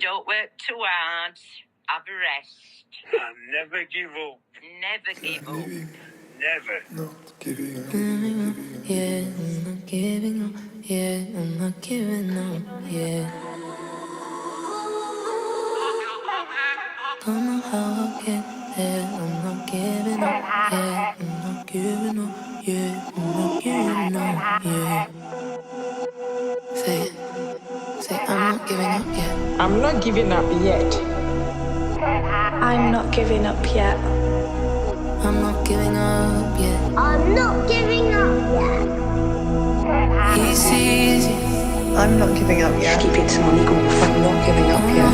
Don't work too hard. Have a rest. And never give up. Never give up. Never. Not giving up. Yeah, I'm not giving up. Yeah, I'm not giving up. Yeah. Don't know how I'll get there. I'm not giving up. Yeah, I'm not giving up. Yeah, I'm not giving up. Yeah. Say, I'm not giving up yet. I'm not giving up yet. I'm not giving up yet. I'm not giving up yet. I'm not giving up yet. He sees you. I'm not giving up yet. Keep it on, I'm not giving up yet.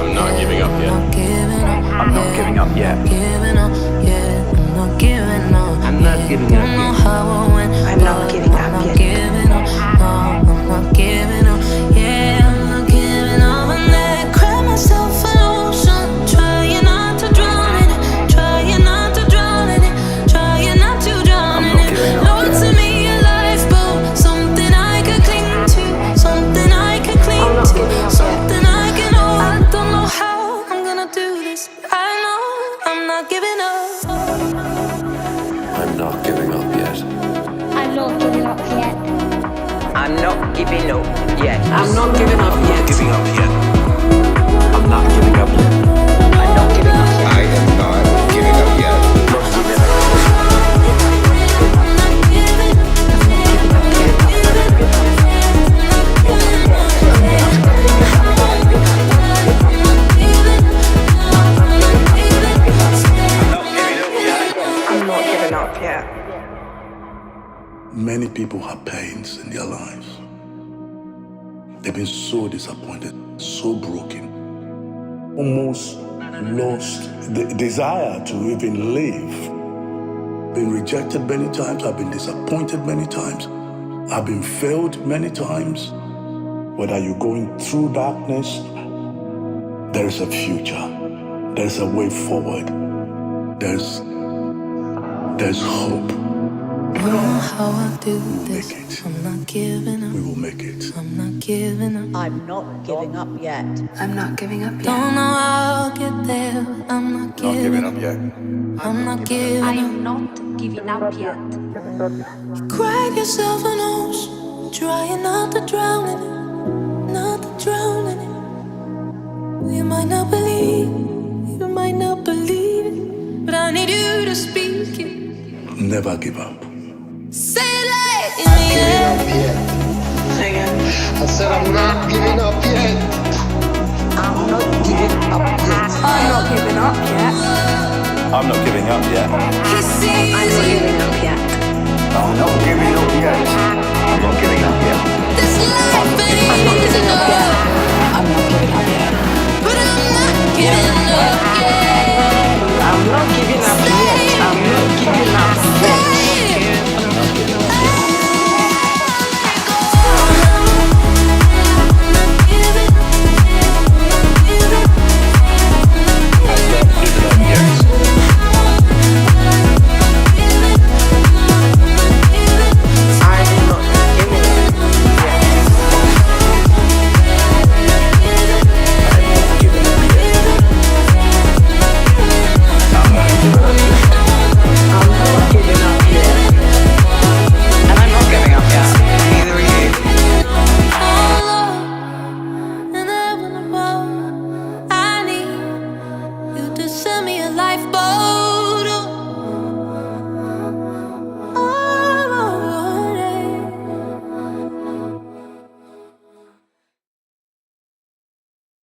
I'm not giving up yet. I'm not giving up yet. I'm not giving up yet. I'm not giving up yet. I'm not giving up yet. Giving up. No, I'm not giving up. Yeah, I'm not giving up. And then I cry myself an ocean, trying not to drown in it, trying not to drown in it, trying not to drown in it. Lord, to me a lifeboat, something I could cling to, something I could cling to, something I can hold. I don't know how I'm gonna do this, but I know I'm not giving up. I'm not giving up yet. I'm not giving up yet. I'm not giving up yet. I'm not giving up yet. Giving up yet. I'm not giving up yet. I'm not giving up yet. I am not giving up yet. Not giving up. I'm not giving up yet. Many people have pains in their lives. They've been so disappointed, so broken, almost lost the desire to even live. Been rejected many times, I've been disappointed many times, I've been failed many times. Whether you're going through darkness, there is a future, there's a way forward, there's hope. I don't know how I'll do this. Make it. I'm not giving up. We will make it. I'm not giving up. I'm not giving up yet. I'm not giving up yet. Don't know how I'll get there. I'm not Not giving giving up. up yet. I'm not giving up. I'm not giving up yet. You cried yourself an ocean, trying not to drown in it, not to drown in it. You might not believe it, but I need you to speak it. Never give up. Say it in the air. I said I'm not giving up yet. I'm not giving up yet. I'm not giving up yet. I'm not giving up yet. He sees I'm not giving up yet. I'm not giving up yet. I'm not giving up yet. this life ain't I'm not giving up yet. I'm not giving up yet. but I'm not giving up yet. I'm not giving up yet. I'm not giving up yet. And heaven above, I need you to send me a lifeboat.